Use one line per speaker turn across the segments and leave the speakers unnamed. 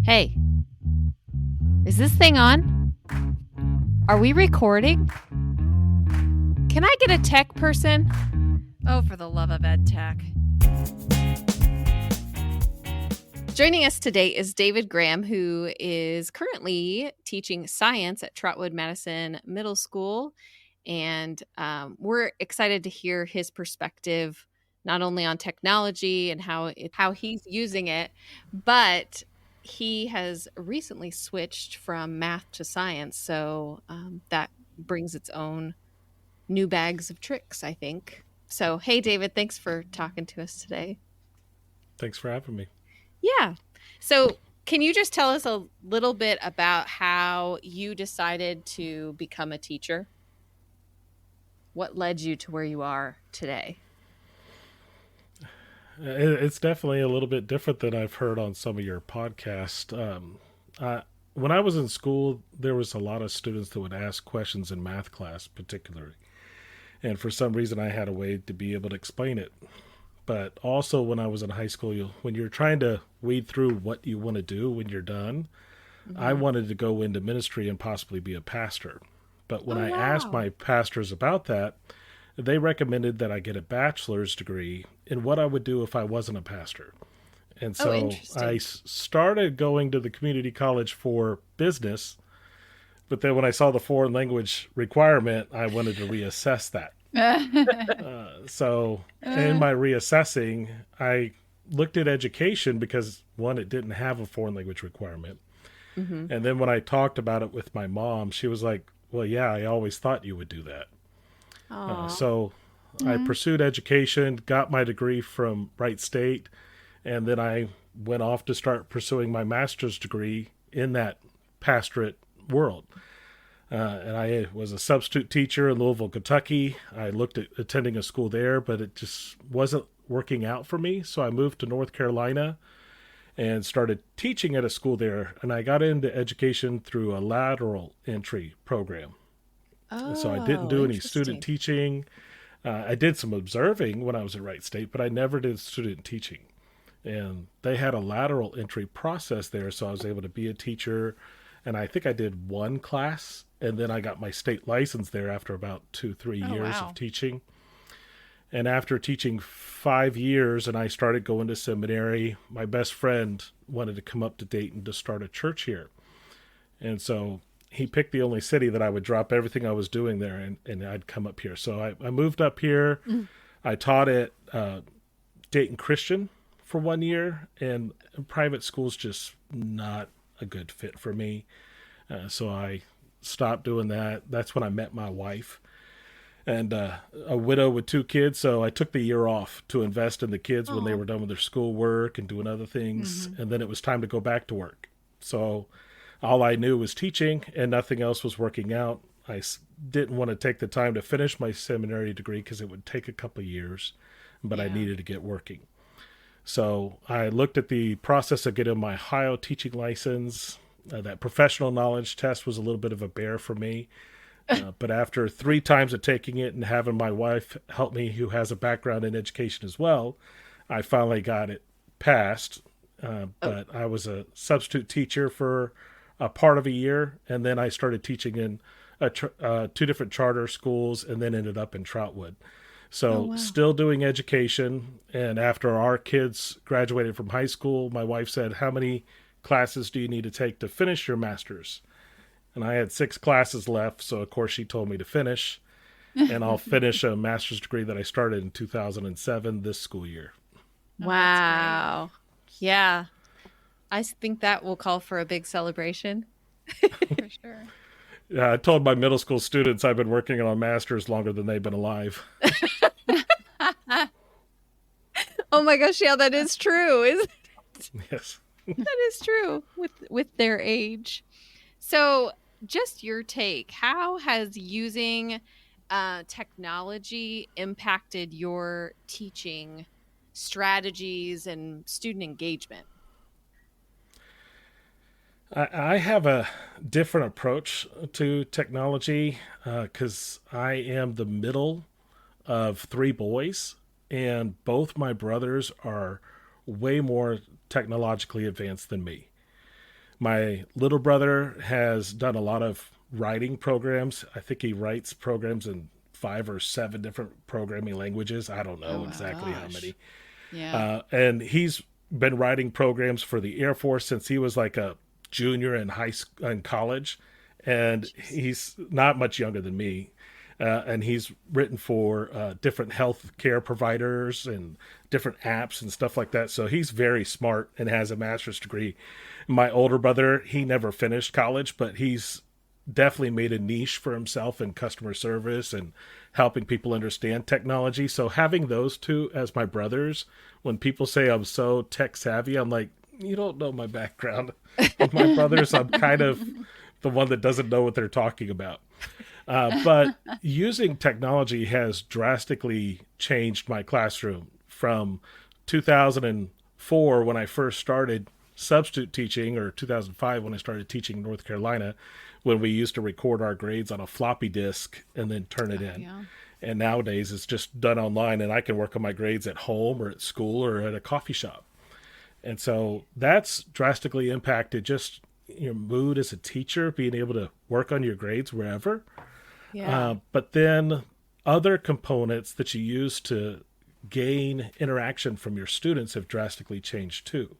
Hey, is this thing on? Are we recording? Can I get a tech person? Oh, for the love of ed tech. Joining us today is David Graham, who is currently teaching science at Trotwood Madison Middle School. And we're excited to hear his perspective, not only on technology and how he's using it, but he has recently switched from math to science. So that brings its own new bags of tricks, I think. So, hey, David, thanks for talking to us today.
Thanks for having me.
Yeah. So, can you just tell us a little bit about how you decided to become a teacher? What led you to where you are today?
It's definitely a little bit different than I've heard on some of your podcasts. When I was in school, there was a lot of students that would ask questions in math class, particularly. And for some reason, I had a way to be able to explain it. But also, when I was in high school, when you're trying to weed through what you want to do when you're done, I wanted to go into ministry and possibly be a pastor. But when I asked my pastors about that, they recommended that I get a bachelor's degree in what I would do if I wasn't a pastor. And so I started going to the community college for business, but then when I saw the foreign language requirement, I wanted to reassess that. So in my reassessing, I looked at education because, one, it didn't have a foreign language requirement.
Mm-hmm.
And then when I talked about it with my mom, she was like, well, yeah, I always thought you would do that. So I pursued education, got my degree from Wright State, and then I went off to start pursuing my master's degree in that pastorate world. And I was a substitute teacher in Louisville, Kentucky. I looked at attending a school there, but it just wasn't working out for me. So I moved to North Carolina and started teaching at a school there. And I got into education through a lateral entry program.
Oh,
So I didn't do any student teaching. I did some observing when I was at Wright State, but I never did student teaching. And they had a lateral entry process there, so I was able to be a teacher. And I think I did one class, and then I got my state license there after about 2-3 years of teaching. And after teaching 5 years, and I started going to seminary, my best friend wanted to come up to Dayton to start a church here. And so he picked the only city that I would drop everything I was doing there, and I'd come up here. So I moved up here. I taught at Dayton Christian for 1 year, and private school's just not a good fit for me. So I stopped doing that. That's when I met my wife, and a widow with 2 kids. So I took the year off to invest in the kids when they were done with their schoolwork and doing other things. And then it was time to go back to work. So all I knew was teaching, and nothing else was working out. I didn't want to take the time to finish my seminary degree because it would take a couple of years, but I needed to get working. So I looked at the process of getting my Ohio teaching license. That professional knowledge test was a little bit of a bear for me. But after 3 times of taking it and having my wife help me, who has a background in education as well, I finally got it passed. But I was a substitute teacher for a part of a year, and then I started teaching in 2 different charter schools, and then ended up in Trotwood. So still doing education. And after our kids graduated from high school, my wife said, how many classes do you need to take to finish your master's? And I had 6 classes left. So of course she told me to finish, and I'll finish a master's degree that I started in 2007 this school year.
Wow. Yeah. I think that will call for a big celebration.
For sure.
Yeah, I told my middle school students I've been working on a master's longer than they've been alive.
Oh my gosh, yeah, that is true, isn't it?
Yes.
That is true with their age. So, just your take, how has using technology impacted your teaching strategies and student engagement?
I have a different approach to technology because I am the middle of 3 boys, and both my brothers are way more technologically advanced than me. My little brother has done a lot of writing programs. I think he writes programs in 5 or 7 different programming languages. I don't
Oh
know
my
exactly how
gosh.
many.
Yeah.
And he's been writing programs for the Air Force since he was like a junior in high school in college, and
Jeez.
he's not much younger than me. And he's written for different health care providers and different apps and stuff like that. So he's very smart and has a master's degree. My older brother, he never finished college, but he's definitely made a niche for himself in customer service and helping people understand technology. So having those two as my brothers, when people say I'm so tech savvy, I'm like, you don't know my background. With my brothers, I'm kind of the one that doesn't know what they're talking about. But using technology has drastically changed my classroom from 2004 when I first started substitute teaching, or 2005 when I started teaching in North Carolina, when we used to record our grades on a floppy disk and then turn it
Oh
in.
yeah.
And nowadays it's just done online, and I can work on my grades at home or at school or at a coffee shop. And so that's drastically impacted just your mood as a teacher, being able to work on your grades wherever.
Yeah.
But then other components that you use to gain interaction from your students have drastically changed too.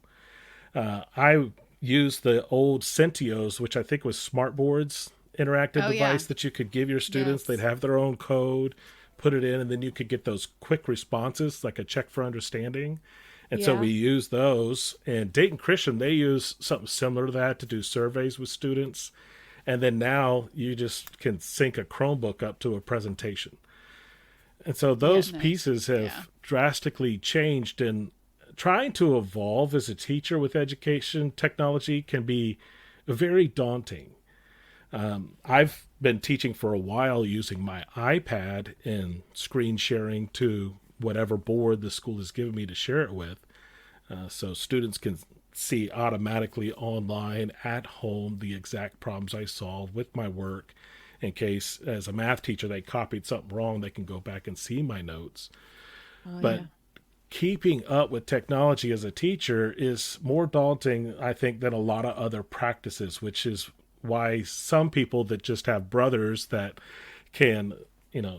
I used the old Centios, which I think was smartboards interactive
Oh yeah.
device that you could give your students. They'd
Yes.
have their own code, put it in, and then you could get those quick responses, like a check for understanding. And so
Yeah.
we use those. And Dayton Christian, they use something similar to that to do surveys with students. And then now you just can sync a Chromebook up to a presentation. And so
Yeah.
those
Nice.
pieces
Yeah.
have drastically changed. And trying to evolve as a teacher with education technology can be very daunting. I've been teaching for a while using my iPad and screen sharing to whatever board the school has given me to share it with. So students can see automatically online at home the exact problems I solved with my work. In case, as a math teacher, they copied something wrong, they can go back and see my notes.
Oh
But
yeah.
keeping up with technology as a teacher is more daunting, I think, than a lot of other practices, which is why some people that just have brothers that can,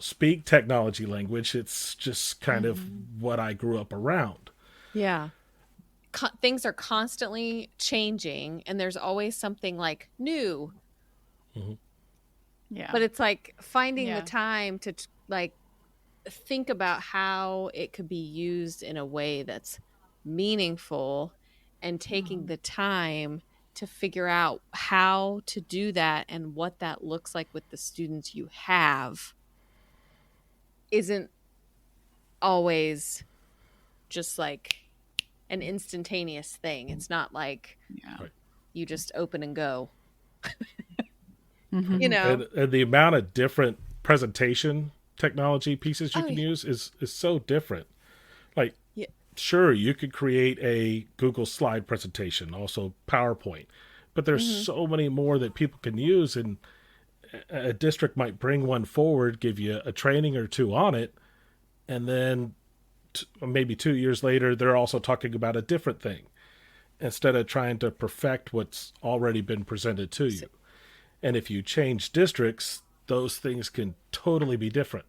speak technology language, it's just kind of
Hmm.
what I grew up around.
Yeah. Things are constantly changing and there's always something like new,
Hmm.
Yeah.
but it's like finding the
Yeah.
time to like think about how it could be used in a way that's meaningful and taking
Hmm.
the time to figure out how to do that and what that looks like with the students you have isn't always just like an instantaneous thing. It's not like
Yeah.
Right.
you just open and go, you
Hmm.
know?
And the amount of different presentation technology pieces you
Oh,
can
yeah.
use is so different. Like,
Yeah.
sure, you could create a Google slide presentation, also PowerPoint, but there's
Hmm.
so many more that people can use, and a district might bring one forward, give you a training or two on it, and then maybe 2 years later, they're also talking about a different thing instead of trying to perfect what's already been presented to
So,
you. And if you change districts, those things can totally be different.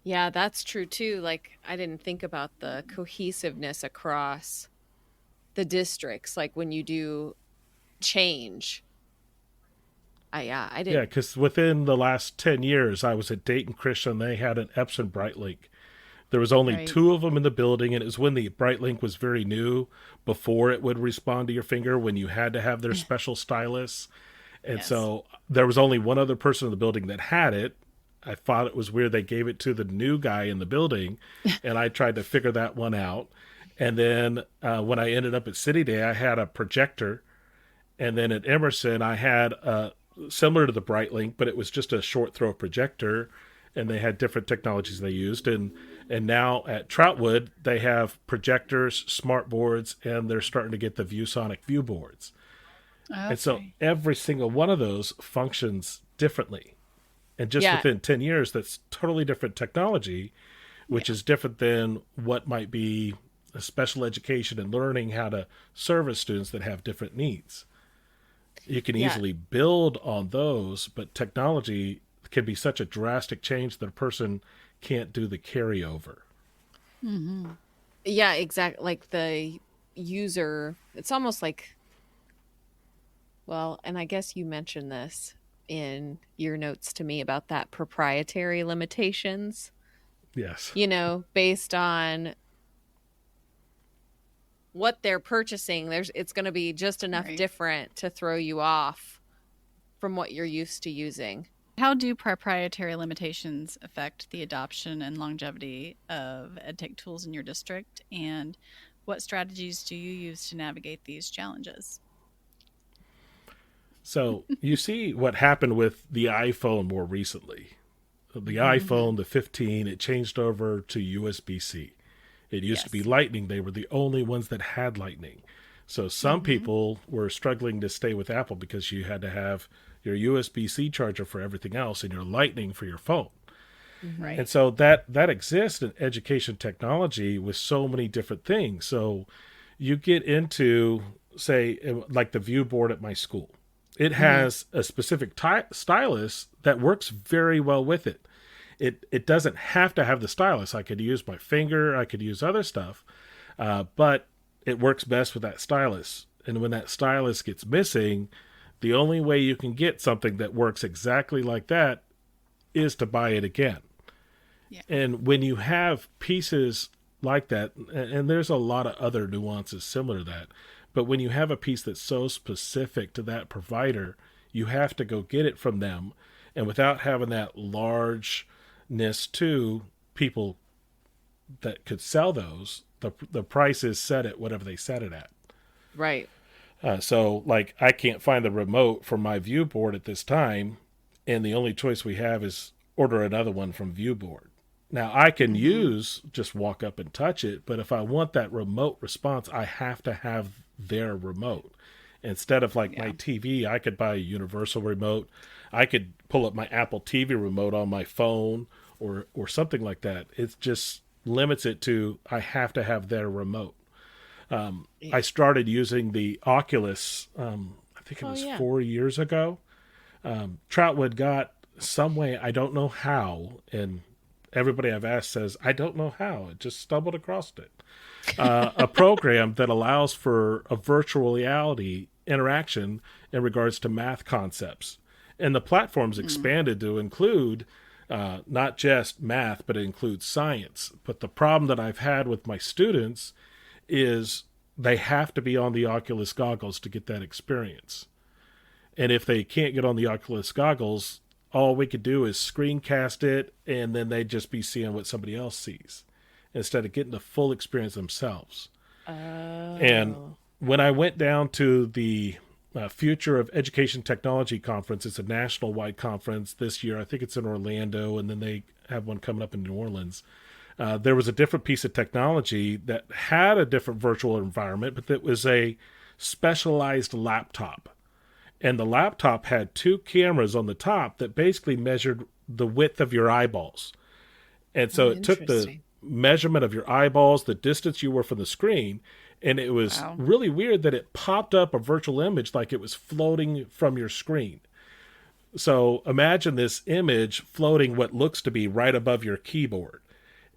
yeah, that's true too. Like, I didn't think about the cohesiveness across the districts. Like, when you do change, yeah, I
Yeah,
didn't.
because within the last 10 years, I was at Dayton Christian. They had an Epson Brightlink. There was only
Right.
two of them in the building, and it was when the Brightlink was very new, before it would respond to your finger, when you had to have their special stylus. And
Yes.
so there was only one other person in the building that had it. I thought it was weird they gave it to the new guy in the building, and I tried to figure that one out. And then when I ended up at City Day, I had a projector. And then at Emerson, I had similar to the Brightlink, but it was just a short throw projector, and they had different technologies they used. And now at Trotwood, they have projectors, smart boards, and they're starting to get the ViewSonic view boards. And so
Okay.
every single one of those functions differently. And just
Yeah.
within 10 years, that's totally different technology, which
Yeah.
is different than what might be a special education and learning how to service students that have different needs. You can
Yeah.
easily build on those, but technology can be such a drastic change that a person can't do the carryover.
Mm-hmm.
Yeah, exactly. Like the user, it's almost like, well, and I guess you mentioned this in your notes to me about that proprietary limitations,
Yes.
based on what they're purchasing. It's going to be just enough
Right.
different to throw you off from what you're used to using.
How do proprietary limitations affect the adoption and longevity of edtech tools in your district? And what strategies do you use to navigate these challenges?
So you see what happened with the iPhone more recently. The
Mm-hmm.
iPhone, the 15, it changed over to USB-C. It used to be
Yes.
Lightning. They were the only ones that had Lightning. So some
Mm-hmm.
people were struggling to stay with Apple because you had to have your USB-C charger for everything else and your Lightning for your phone.
Mm-hmm.
And
Right.
so that exists in education technology with so many different things. So you get into, say, like the view board at my school. It
Mm-hmm.
has a specific stylus that works very well with it. It doesn't have to have the stylus. I could use my finger. I could use other stuff, but it works best with that stylus. And when that stylus gets missing, the only way you can get something that works exactly like that is to buy it again.
Yeah.
And when you have pieces like that, and there's a lot of other nuances similar to that, but when you have a piece that's so specific to that provider, you have to go get it from them. And without having that largeness to people that could sell those, the price is set at whatever they set it at.
Right.
So, like, I can't find the remote for my viewboard at this time, and the only choice we have is order another one from viewboard. Now, I can
Mm-hmm.
use just walk up and touch it, but if I want that remote response, I have to have their remote. Instead of like my
Yeah.
TV, I could buy a universal remote. I could pull up my Apple TV remote on my phone or something like that. It just limits it to I have to have their remote. I started using the Oculus, I think it
Oh
was
yeah.
4 years ago. Trotwood got some way, I don't know how, and everybody I've asked says, I don't know how. It just stumbled across it. A program that allows for a virtual reality interaction in regards to math concepts. And the platform's
Mm.
expanded to include not just math, but it includes science. But the problem that I've had with my students is they have to be on the Oculus goggles to get that experience. And if they can't get on the Oculus goggles, all we could do is screencast it, and then they'd just be seeing what somebody else sees instead of getting the full experience themselves. And
Oh.
when I went down to the Future of Education Technology Conference, it's a national wide conference this year. I think it's in Orlando, and then they have one coming up in New Orleans. There was a different piece of technology that had a different virtual environment, but that was a specialized laptop. And the laptop had two cameras on the top that basically measured the width of your eyeballs. And
Oh,
so it took the
interesting.
measurement of your eyeballs, the distance you were from the screen, and it was
Wow.
really weird that it popped up a virtual image like it was floating from your screen. So imagine this image floating what looks to be right above your keyboard.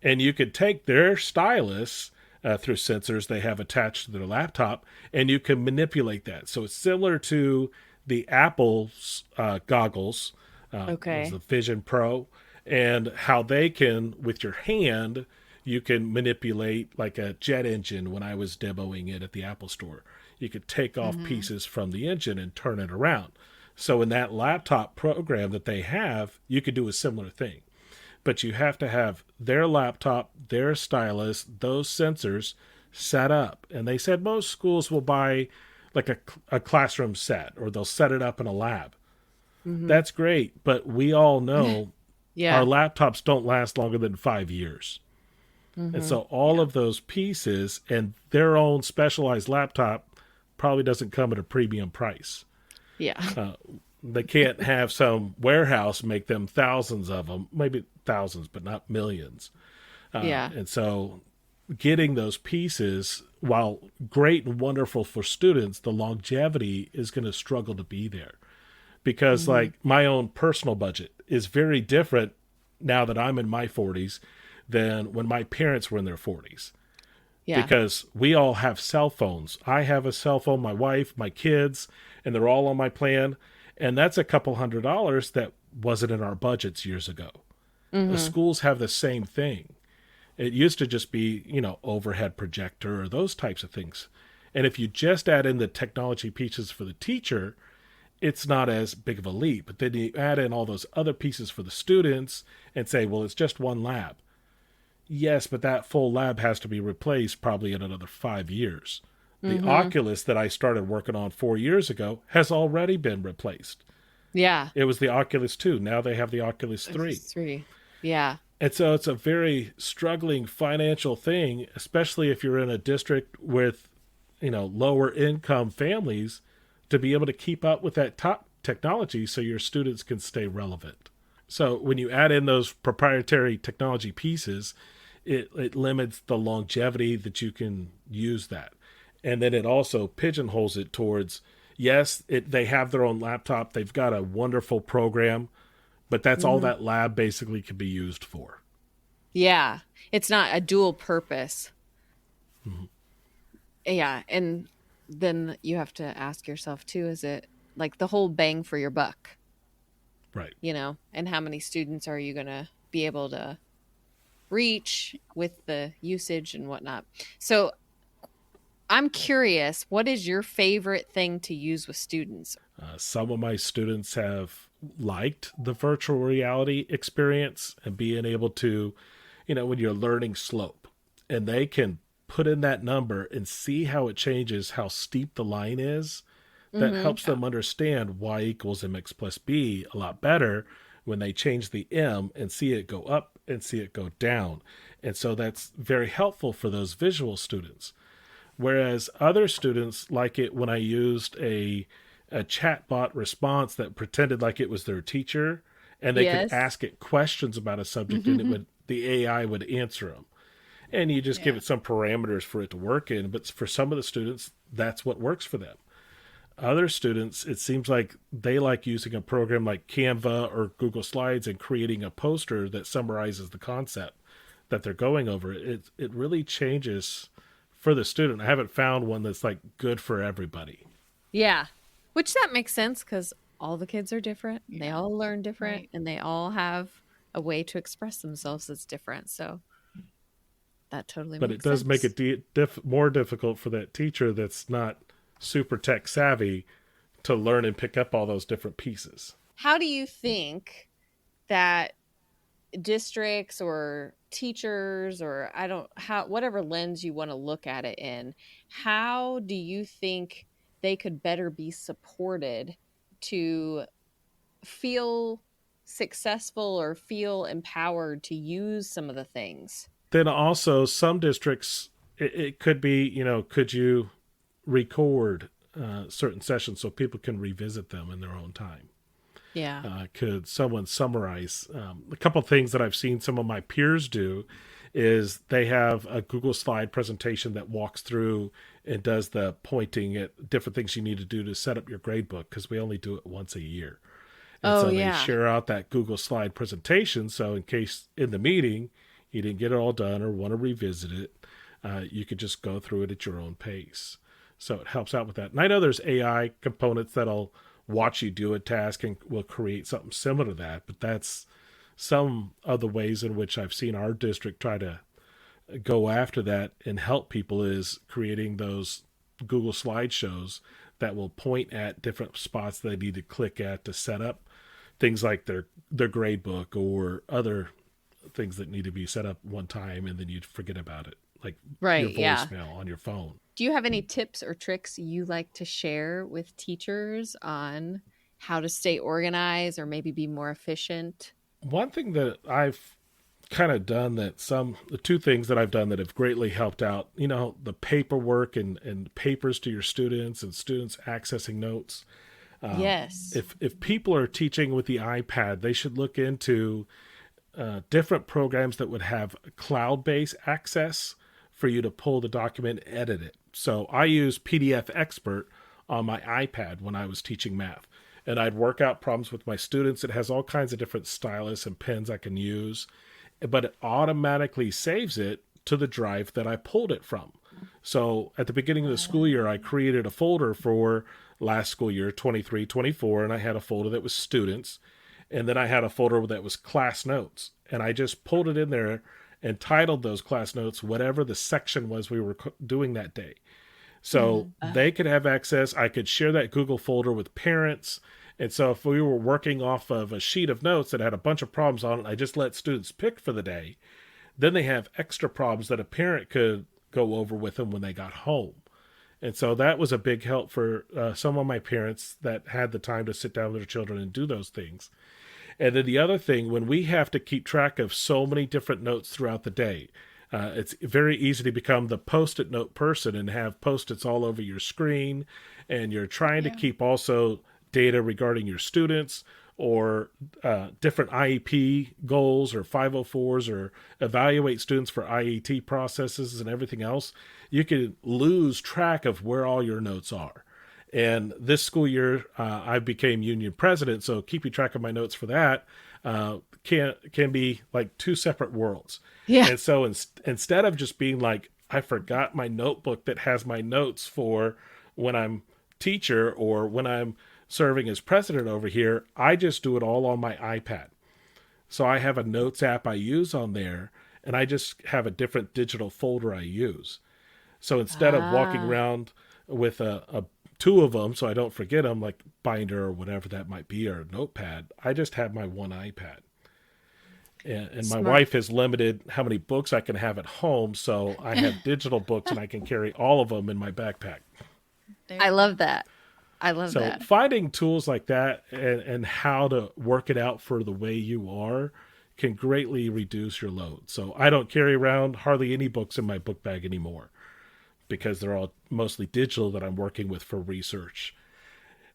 And you could take their stylus through sensors they have attached to their laptop, and you can manipulate that. So it's similar to the Apple's goggles, was
Okay.
the Vision Pro, and how they can, with your hand, you can manipulate like a jet engine. When I was demoing it at the Apple store, you could take off
Mm-hmm.
pieces from the engine and turn it around. So in that laptop program that they have, you could do a similar thing, but you have to have their laptop, their stylus, those sensors set up. And they said most schools will buy like a classroom set, or they'll set it up in a lab.
Mm-hmm.
That's great, but we all know our
Yeah.
laptops don't last longer than 5 years. And
Mm-hmm.
so all
Yeah.
of those pieces and their own specialized laptop probably doesn't come at a premium price.
Yeah.
They can't have some warehouse make them thousands of them, maybe thousands, but not millions.
Yeah.
And so getting those pieces, while great and wonderful for students, the longevity is going to struggle to be there. Because
Mm-hmm.
like my own personal budget is very different now that I'm in my 40s than when my parents were in their 40s.
Yeah.
Because we all have cell phones. I have a cell phone, my wife, my kids, and they're all on my plan. And that's a couple $100 that wasn't in our budgets years ago. The
Mm-hmm.
schools have the same thing. It used to just be, overhead projector or those types of things. And if you just add in the technology pieces for the teacher, it's not as big of a leap. But then you add in all those other pieces for the students and say, well, it's just one lab. Yes, but that full lab has to be replaced probably in another 5 years. The
Mm-hmm.
Oculus that I started working on 4 years ago has already been replaced.
Yeah.
It was the Oculus 2. Now they have the Oculus 3.
3. Yeah.
And so it's a very struggling financial thing, especially if you're in a district with, lower income families, to be able to keep up with that top technology so your students can stay relevant. So when you add in those proprietary technology pieces, it limits the longevity that you can use that. And then it also pigeonholes it towards, yes, they have their own laptop. They've got a wonderful program, but that's all
Mm-hmm.
that lab basically can be used for.
Yeah. It's not a dual purpose.
Mhm.
Yeah. And then you have to ask yourself too, is it like the whole bang for your buck,
Right.
and how many students are you going to be able to reach with the usage and whatnot? So I'm curious, what is your favorite thing to use with students?
Some of my students have liked the virtual reality experience and being able to, when you're learning slope and they can put in that number and see how it changes, how steep the line is, that
Mm-hmm.
helps them understand y equals mx plus b a lot better when they change the m and see it go up and see it go down. And so that's very helpful for those visual students. Whereas other students like it when I used a chatbot response that pretended like it was their teacher and they could
Yes.
ask it questions about a subject and the AI would answer them. And you just give
Yeah.
it some parameters for it to work in. But for some of the students, that's what works for them. Other students, it seems like they like using a program like Canva or Google Slides and creating a poster that summarizes the concept that they're going over. It really changes for the student. I haven't found one that's like good for everybody.
Yeah. Which that makes sense because all the kids are different. They
Yeah.
all learn different
Right.
and they all have a way to express themselves that's different. So that totally
But it
makes
does make
sense.
it more difficult for that teacher that's not super tech savvy to learn and pick up all those different pieces.
How do you think that districts or teachers, or I don't how whatever lens you want to look at it in, how do you think they could better be supported to feel successful or feel empowered to use some of the things?
Then also some districts, it could be, could you record certain sessions so people can revisit them in their own time?
Yeah.
Could someone summarize a couple of things that I've seen some of my peers do is they have a Google slide presentation that walks through and does the pointing at different things you need to do to set up your grade book because we only do it once a year. And
Oh
so they
yeah.
share out that Google slide presentation. So in case in the meeting you didn't get it all done or want to revisit it, you could just go through it at your own pace. So it helps out with that. And I know there's AI components that'll watch you do a task and will create something similar to that. But that's some of the ways in which I've seen our district try to go after that and help people is creating those Google slideshows that will point at different spots they need to click at to set up things like their grade book or other things that need to be set up one time and then you forget about it, like your
Right, yeah.
voicemail on your phone.
Do you have any tips or tricks you like to share with teachers on how to stay organized or maybe be more efficient?
One thing that I've kind of done the two things that I've done that have greatly helped out, the paperwork and papers to your students and students accessing notes.
Yes.
If people are teaching with the iPad, they should look into different programs that would have cloud-based access for you to pull the document and edit it. So I use PDF Expert on my iPad when I was teaching math. And I'd work out problems with my students. It has all kinds of different stylus and pens I can use, but it automatically saves it to the drive that I pulled it from. So at the beginning of the school year, I created a folder for last school year, 23-24, and I had a folder that was students. And then I had a folder that was class notes. And I just pulled it in there and titled those class notes whatever the section was we were doing that day. So they could have access. I could share that Google folder with parents. And so if we were working off of a sheet of notes that had a bunch of problems on it, I just let students pick for the day. Then they have extra problems that a parent could go over with them when they got home. And so that was a big help for some of my parents that had the time to sit down with their children and do those things. And then the other thing, when we have to keep track of so many different notes throughout the day, it's very easy to become the Post-it note person and have Post-its all over your screen. And you're trying to keep also data regarding your students or different IEP goals or 504s or evaluate students for IET processes and everything else. You can lose track of where all your notes are. And this school year, I became union president, so keeping track of my notes for that can be like two separate worlds.
Yeah.
And so instead of just being like, I forgot my notebook that has my notes for when I'm teacher or when I'm serving as president over here, I just do it all on my iPad. So I have a notes app I use on there, and I just have a different digital folder I use. So instead of walking around with a two of them, so I don't forget them, like binder or whatever that might be, or a notepad, I just have my one iPad. And my wife has limited how many books I can have at home, so I have digital books and I can carry all of them in my backpack.
I love that.
So finding tools like that and how to work it out for the way you are can greatly reduce your load. So I don't carry around hardly any books in my book bag anymore because they're all mostly digital that I'm working with for research.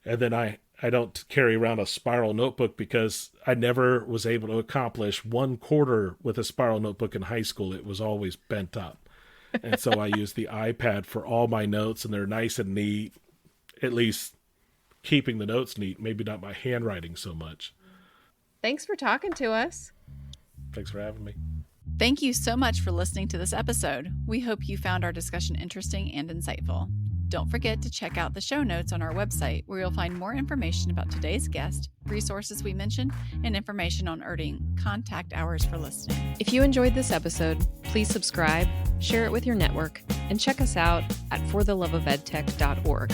And then I don't carry around a spiral notebook because I never was able to accomplish 1/4 with a spiral notebook in high school. It was always bent up. And so I use the iPad for all my notes, and they're nice and neat, at least keeping the notes neat, maybe not my handwriting so much.
Thanks for talking to us.
Thanks for having me.
Thank you so much for listening to this episode. We hope you found our discussion interesting and insightful. Don't forget to check out the show notes on our website, where you'll find more information about today's guest, resources we mentioned, and information on earning contact hours for listening.
If you enjoyed this episode, please subscribe, share it with your network, and check us out at fortheloveofedtech.org.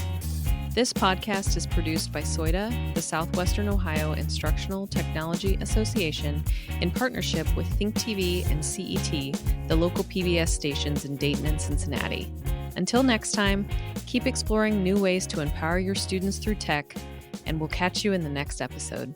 This podcast is produced by SOITA, the Southwestern Ohio Instructional Technology Association, in partnership with Think TV and CET, the local PBS stations in Dayton and Cincinnati. Until next time, keep exploring new ways to empower your students through tech, and we'll catch you in the next episode.